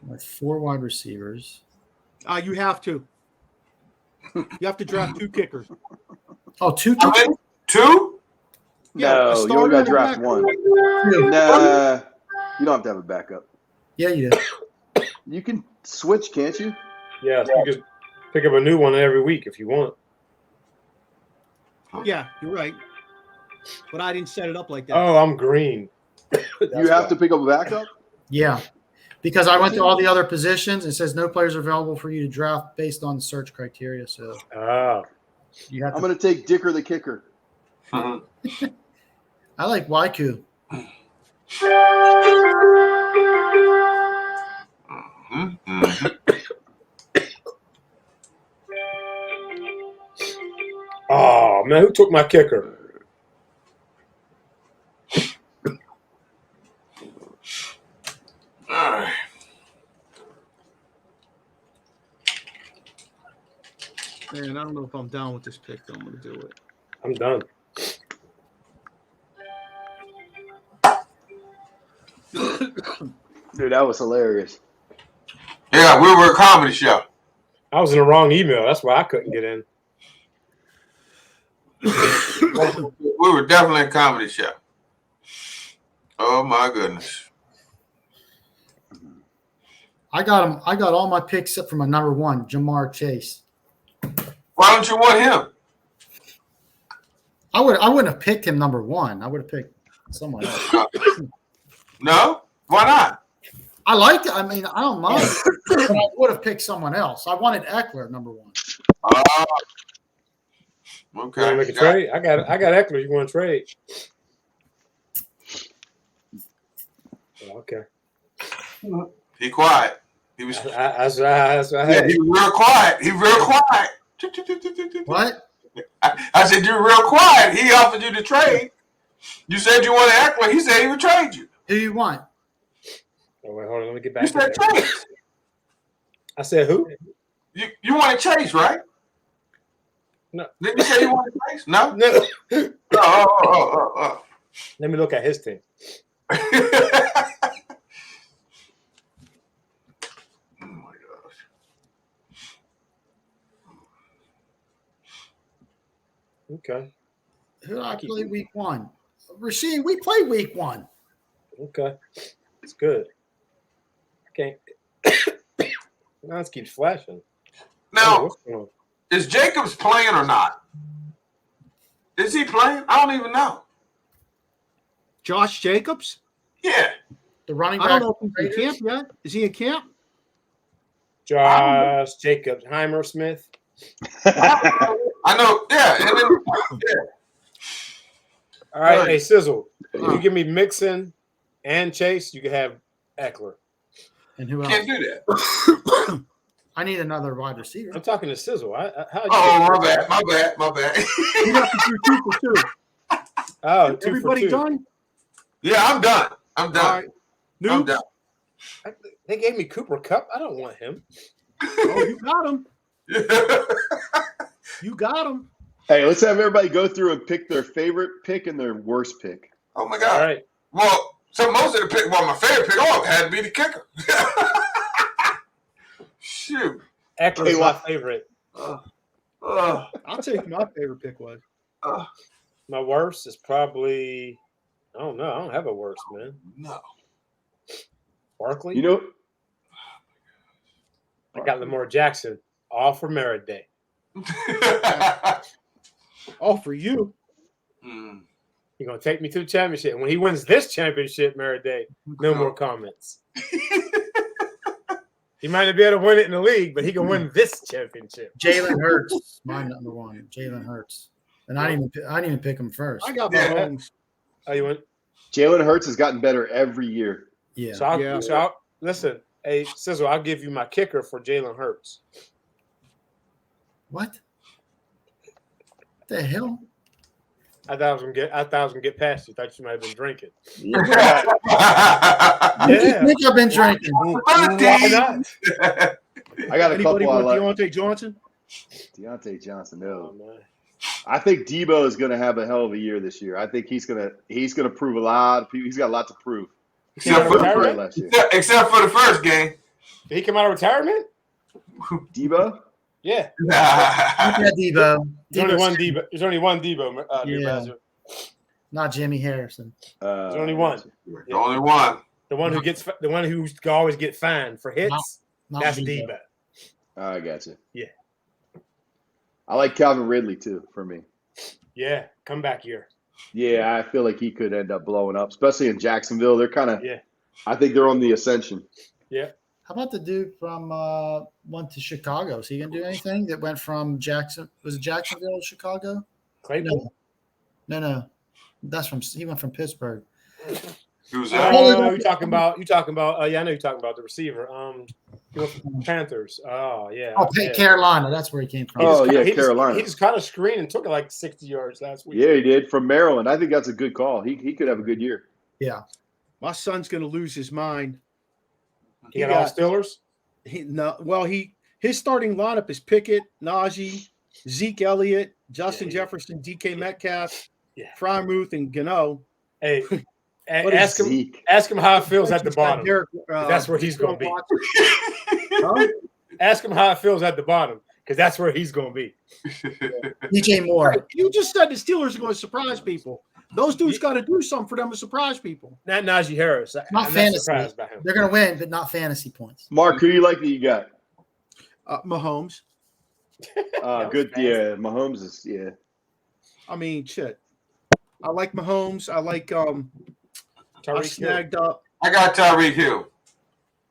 With 4 wide receivers. You have to. You have to draft 2 kickers. Oh, 2 I kickers? mean, 2? Yeah, No, you only got to draft 1. Nah, you don't have to have a backup. Yeah, you do. You can switch, can't you? Yeah, you can pick up a new one every week if you want. Yeah, you're right. But I didn't set it up like that. Oh, I'm green. You have to pick up a backup? Yeah. Because I went to all the other positions. It says no players are available for you to draft based on search criteria. So you have to. I'm going to take Dicker the kicker. I like Waiku. Oh, man, who took my kicker? Man, I don't know if I'm down with this pick, though. I'm going to do it. I'm done. Dude, that was hilarious. Yeah, we were a comedy show. I was in the wrong email. That's why I couldn't get in. We were definitely a comedy show. Oh my goodness. I got him. I got all my picks except for my number 1, Jamar Chase. Why don't you want him? I wouldn't have picked him number 1. I would have picked someone else. No? Why not? I like it. I mean, I don't mind. But I would have picked someone else. I wanted Eckler number 1. You want Okay. to make a trade? I got Eckler. You want to trade? Okay. He quiet. He was. That's Yeah, he was real quiet. He real quiet. What? I said you're real quiet. He offered you the trade. You said you wanted Eckler. He said he would trade you. Who you want? Oh, wait, hold on. Let me get back You to said that. Chase. I said who? You wanted Chase, right? No. Didn't you say you wanted Chase? No. No. Oh. Let me look at his team. Oh my gosh. Okay. Who did I play week 1? Rasheed, we played week 1. Okay. It's good. I can't. Now it keeps flashing. Now, what's going on? is Jacobs playing or not? Is he playing? I don't even know. Josh Jacobs? Yeah. The running I back. don't know if he's in camp yet. Is he in camp? Josh Jacobs, Heimer Smith. I know. Yeah. And then, yeah. All right, hey Sizzle. If you give me Mixon and Chase, you can have Eckler. And who else? Can't do that. I need another wide receiver. I'm talking to Sizzle. My bad. You have to do 2 for 2. Oh, 2 Everybody for 2. done? Yeah, I'm done. All right. I'm done. They gave me Cooper Kupp. I don't want him. Oh, you got him. You got him. Hey, let's have everybody go through and pick their favorite pick and their worst pick. Oh my God. All right. Well, so most of the pick, my favorite pick, had to be the kicker. Shoot. Eckler's my favorite. I'll tell you who my favorite pick was. My worst is probably, I don't know. I don't have a worst, man. No. Barkley? You know, I got Lamar Jackson, all for Maradei. Oh, for you. He's going to take me to the championship. And when he wins this championship, Maradei, no more comments. He might not be able to win it in the league, but he can win this championship. Jalen Hurts, my number 1. Jalen Hurts, and I didn't even pick him first. I got my own. Oh, you went? Jalen Hurts has gotten better every year. Yeah. So listen, hey Sizzle, I'll give you my kicker for Jalen Hurts. What? The hell? I thought I was gonna get past you. Thought you might have been drinking. Yeah. I think I've been drinking. Why not? I got a Anybody couple I want like. Deontay Johnson? Deontay Johnson, no. Oh, man. I think Debo is going to have a hell of a year this year. I think he's going to prove a lot of people. He's got a lot to prove. Except for the first game. Did he come out of retirement? Debo? Yeah. Debo. There's only one Debo. Not Jimmy Harrison. There's only one. The only one. The one who always get fined for hits. Not that's Debo. Debo. I got you. Yeah. I like Calvin Ridley too. For me. Yeah, comeback year. Yeah, I feel like he could end up blowing up, especially in Jacksonville. They're kind of. Yeah. I think they're on the ascension. Yeah. How about the dude from went to Chicago? Is he gonna do anything? That went from Jackson? Was it Jacksonville to Chicago? Claypool? No. He went from Pittsburgh. Who's that? that? You talking about? Yeah, I know you're talking about the receiver. He went from Panthers. Oh yeah. Oh, Carolina. That's where he came from. Carolina. He just caught a screen and took it like 60 yards last week. Yeah, he did from Maryland. I think that's a good call. He could have a good year. Yeah. My son's going to lose his mind. He got all Steelers? His starting lineup is Pickett, Najee, Zeke Elliott, Justin Jefferson, DK Metcalf, Freiermuth, and Gano. Hey, ask him how it feels at the bottom. That's where he's going to be. Huh? Ask him how it feels at the bottom, because that's where he's going to be. DJ Moore. You just said the Steelers are going to surprise people. Those dudes got to do something for them to surprise people. Not Najee Harris. Not fantasy. They're going to win, but not fantasy points. Mark, who do you like that you got? Mahomes. Good. Yeah, Mahomes is. Yeah. I mean, shit. I like Mahomes. I like I snagged up. I got Tyreek Hill.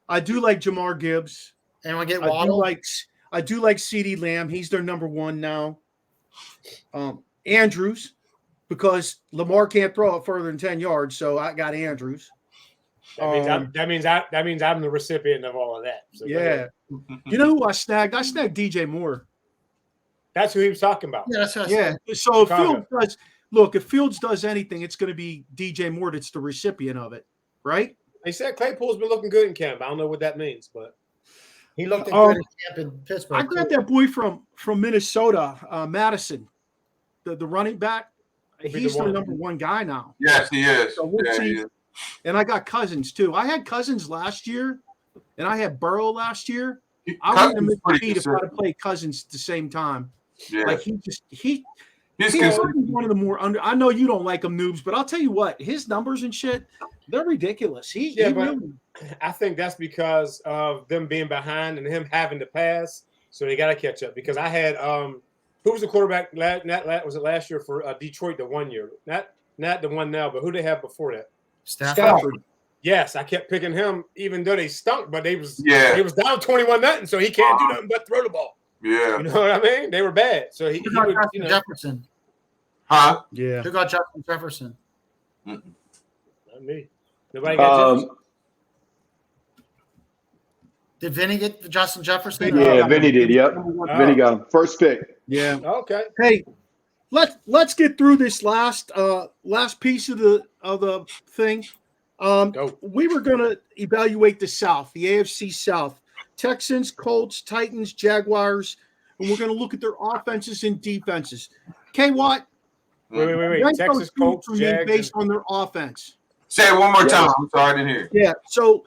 I do like Jamar Gibbs. And we get Waddle. I do like CeeDee Lamb. He's their number one now. Andrews, because Lamar can't throw it further than 10 yards, so I got Andrews. That means I'm the recipient of all of that. So yeah. You know who I snagged? I snagged DJ Moore. That's who he was talking about. Yeah, that's what I said. So if Fields does anything, it's going to be DJ Moore that's the recipient of it, right? They said Claypool's been looking good in camp. I don't know what that means, but he looked good in camp in Pittsburgh. I grabbed that boy from Minnesota, Madison, the running back. He's the number one guy now. Yes, he is. So we'll see. And I got Cousins too. I had Cousins last year, and I had Burrow last year. I wouldn't have missed the beat if I'd have played Cousins at the same time. Yeah. Like he's one of the more under. I know you don't like him, noobs, but I'll tell you what, his numbers and shit, they're ridiculous. I think that's because of them being behind and him having to pass, so they got to catch up. Because I had who was the quarterback? Was it last year for Detroit? The 1 year, not the one now, but who they have before that? Stafford. Yes, I kept picking him, even though they stunk, but they was down 21-0, so he can't do nothing but throw the ball. Yeah, you know what I mean? They were bad. So he got would, Justin Jefferson. Huh? Yeah. Who got Justin Jefferson? Not me. Nobody got Jefferson. Did Vinny get Justin Jefferson? Yeah, Vinny did. Yep, Vinny got him first pick. Yeah. Okay. Hey, let's get through this last piece of the thing. We were going to evaluate the South, the AFC South. Texans, Colts, Titans, Jaguars, and we're going to look at their offenses and defenses. K-Watt. Wait. Texas, Colts, Jags, based on their offense. Say it one more time. I'm sorry, I didn't hear. Yeah. So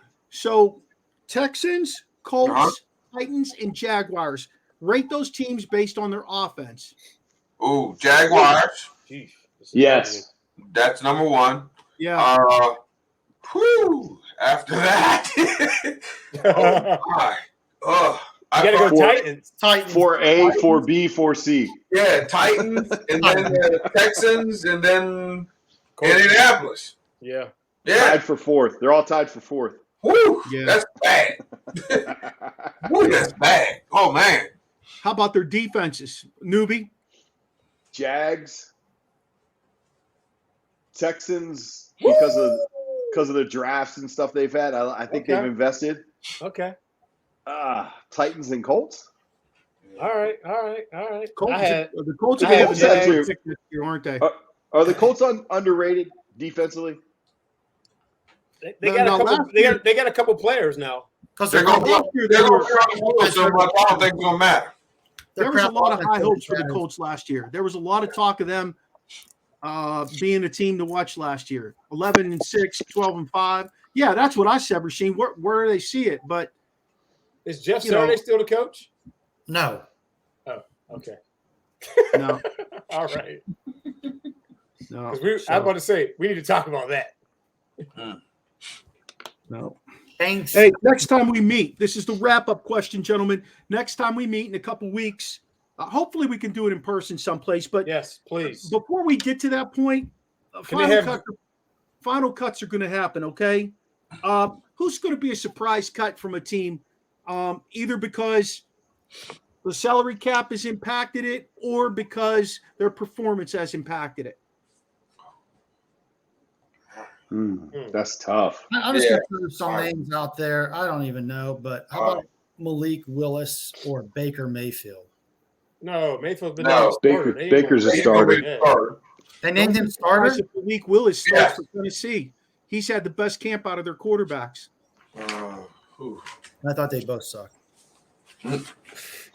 Texans, Colts, Titans, and Jaguars. Rate those teams based on their offense. Ooh, Jaguars. Jeez, yes. That's number one. Yeah. After that. Oh my. You gotta go Titans. 4A, 4B, 4C. Yeah, Titans, and then Texans, and then Indianapolis. Yeah. Tied for fourth. They're all tied for fourth. Woo, yeah. That's bad. Woo, that's bad. Oh man. How about their defenses? Newbie? Jags, Texans, because of the drafts and stuff they've had. I think they've invested. Okay. Titans and Colts. All right. The Colts are going to have aren't they? Are the Colts underrated defensively? They got a couple players now. Because they're going to so much. I don't think it's going to matter. there was a lot of high hopes for the Colts last year. There was a lot of talk of them being a team to watch last year. 11-6, 12-5. Yeah, that's what I said, Rasheem. Where do they see it? But is Jeff Saturday still the coach? No. Oh, okay. No. All right. No. I was about to say we need to talk about that. No. Thanks. Hey, next time we meet, this is the wrap-up question, gentlemen. Next time we meet in a couple weeks, hopefully we can do it in person someplace. But yes, please. Before we get to that point, final cuts are going to happen, okay? Who's going to be a surprise cut from a team, either because the salary cap has impacted it or because their performance has impacted it? That's tough. I'm just going to throw some names out there. I don't even know, but how about Malik Willis or Baker Mayfield? No, Mayfield's been Baker's a starter. They named him starter? Malik Willis starts for Tennessee. He's had the best camp out of their quarterbacks. I thought they both suck.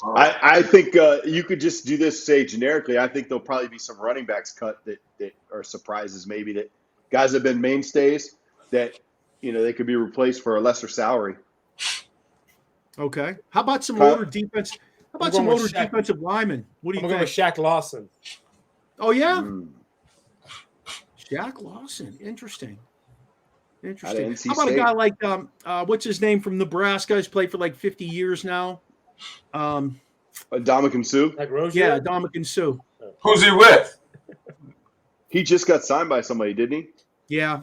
I think you could just do this, say generically. I think there'll probably be some running backs cut that are surprises, maybe that guys have been mainstays that they could be replaced for a lesser salary. Okay. How about some older defense? How about some older defensive linemen? What do you think? I'm going with Shaq Lawson. Oh yeah, Shaq Lawson. Interesting. How about a guy like what's his name from Nebraska? He's played for like 50 years now. Ndamukong Suh. Like Rozier? Yeah, Ndamukong Suh. Who's he with? He just got signed by somebody, didn't he? Yeah.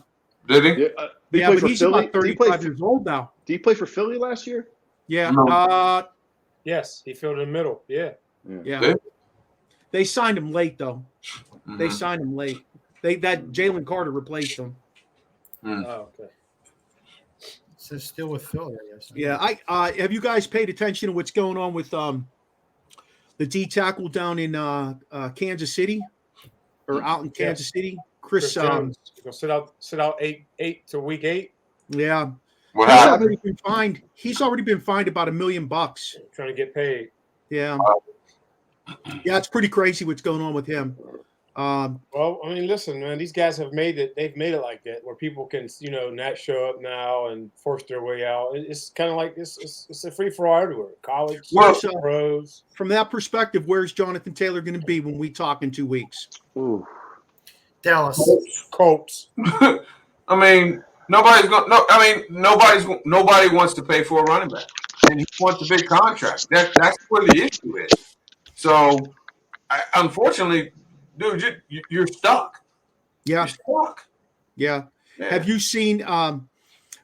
Did he? Yeah, but he's about 35 years old now. Did he play for Philly last year? Yeah. No. Yes, he filled in the middle. Yeah. They signed him late though. Mm-hmm. They signed him late. That Jalen Carter replaced him. Oh, okay. So still with Philly, I guess. Yeah. I have you guys paid attention to what's going on with the D tackle down in Kansas City or out in Kansas City? Chris Jones. He's gonna sit out eight to week 8. Yeah. He's already been fined about $1 million. Trying to get paid. Yeah. Yeah, it's pretty crazy what's going on with him. Well, I mean, listen, man, these guys have made it. They've made it like that, where people can, not show up now and force their way out. It's kind of like it's a free for all everywhere. College, pros. From that perspective, where's Jonathan Taylor going to be when we talk in 2 weeks? Ooh. Dallas. Colts. I mean, nobody wants to pay for a running back, and he wants a big contract. That's where the issue is. So, unfortunately, dude, you're stuck. Yeah. You're stuck. Yeah. Have you seen?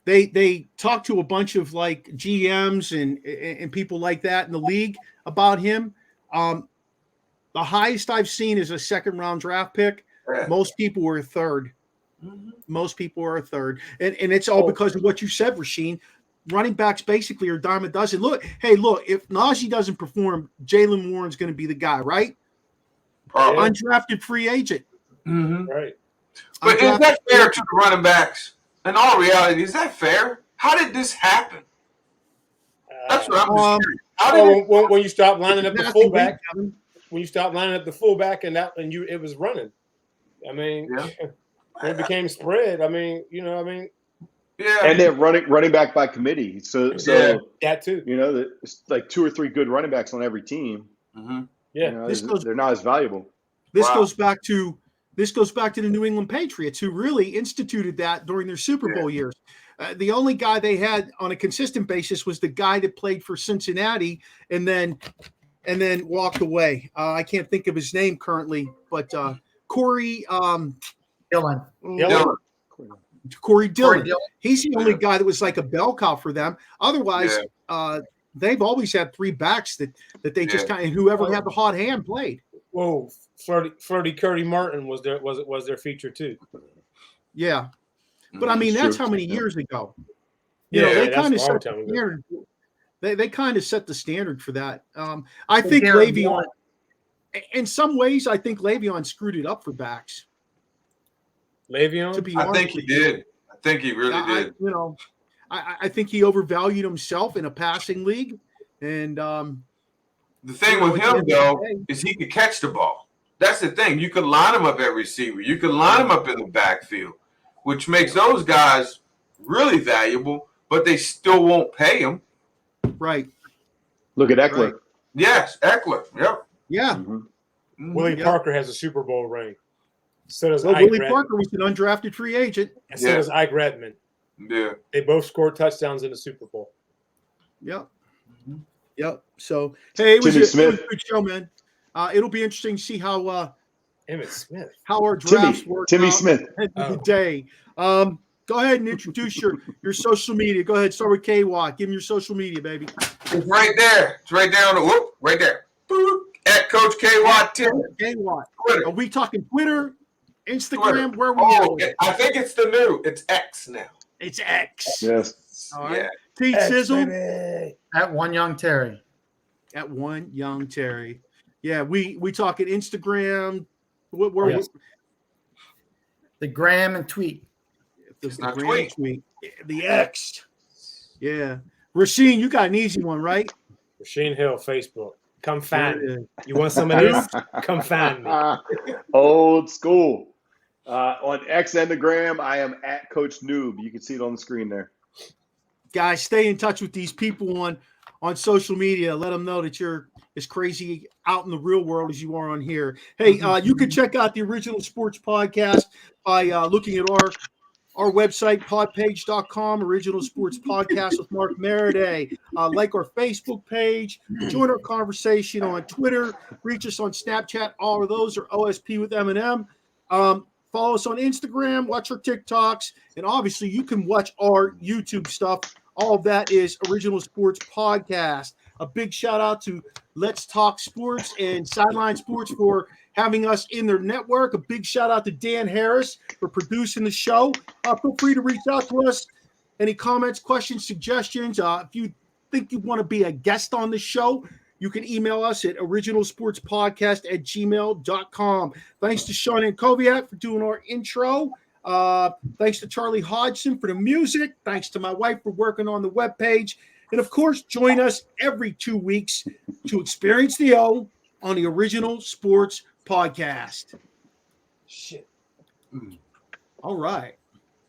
They talked to a bunch of like GMs and people like that in the league about him. The highest I've seen is a 2nd-round draft pick. Yeah. Most people were a 3rd. Mm-hmm. Most people are a 3rd, and it's all because of what you said, Rasheem. Running backs basically are a dime a dozen. Look, if Najee doesn't perform, Jaylen Warren's going to be the guy, right? Undrafted free agent. Mm-hmm. Right. But is that fair to the running backs? In all reality, is that fair? How did this happen? That's what I'm just curious. When you stop lining up the fullback, and it was running. I mean, when it became spread, I mean. Yeah, and they're running back by committee. So that too. It's like 2 or 3 good running backs on every team. Mm-hmm. Yeah, they're not as valuable. This goes back to the New England Patriots, who really instituted that during their Super Bowl years. The only guy they had on a consistent basis was the guy that played for Cincinnati and then walked away. I can't think of his name currently, but Corey Dillon. Corey Dillon. He's the only guy that was like a bell cow for them. Otherwise, they've always had 3 backs that they just kind of, whoever had the hot hand played. Whoa, flirty Curdy Martin was their feature too. Yeah, but I mean that's how many years ago. They kind of set the standard. They kind of set the standard for that. I think Le'Veon, in some ways, Le'Veon screwed it up for backs. Le'Veon? To be honest, I think he did. I think he really did. I think he overvalued himself in a passing league, and The thing with him, though, is he could catch the ball. That's the thing. You could line him up at receiver. You could line him up in the backfield, which makes those guys really valuable, but they still won't pay him. Right. Look at Eckler. Right. Yes, Eckler. Yep. Yeah. Mm-hmm. Willie Parker has a Super Bowl ring. So does Willie Parker was an undrafted free agent. And so does Ike Redmond. Yeah. They both scored touchdowns in the Super Bowl. Yep. Yep. So, hey, it was a good show, man. It'll be interesting to see how Emmitt Smith. How our drafts work. Timmy Smith. Good day. Go ahead and introduce your social media. Go ahead. Start with K-Watt. Give him your social media, baby. It's right there. It's right there on the right there. Boop. At Coach K-Watt 10. K-Watt. Are we talking Twitter, Instagram? Twitter. Where are we at? I think it's the new. It's X now. It's X. Yes. All right. Yeah. Pete Sizzle. At One Young Terry. At One Young Terry. Yeah, we talking Instagram. The gram and tweet. The gram tweet. The X. Yeah. Rasheen, you got an easy one, right? Rasheen Hill, Facebook. Come find me. You want some of this? Come find me. Old school. On X and the gram, I am at Coach Noob. You can see it on the screen there. Guys, stay in touch with these people on social media. Let them know that you're as crazy out in the real world as you are on here. Hey, you can check out the Original Sports Podcast by looking at our website, podpage.com, Original Sports Podcast with Mark Maradei. Like our Facebook page, join our conversation on Twitter, reach us on Snapchat. All of those are OSP with M&M. Follow us on Instagram, watch our TikToks, and obviously you can watch our YouTube stuff. All of that is Original Sports Podcast. A big shout out to Let's Talk Sports and Sideline Sports for having us in their network. A big shout out to Dan Harris for producing the show. Feel free to reach out to us. Any comments, questions, suggestions. If you think you want to be a guest on the show, you can email us at originalsportspodcast@gmail.com. Thanks to Shawn Antkowiak for doing our intro. Thanks to Charlie Hodgson for the music. Thanks to my wife for working on the webpage. And, of course, join us every 2 weeks to experience the O on the Original Sports Podcast. Shit. All right.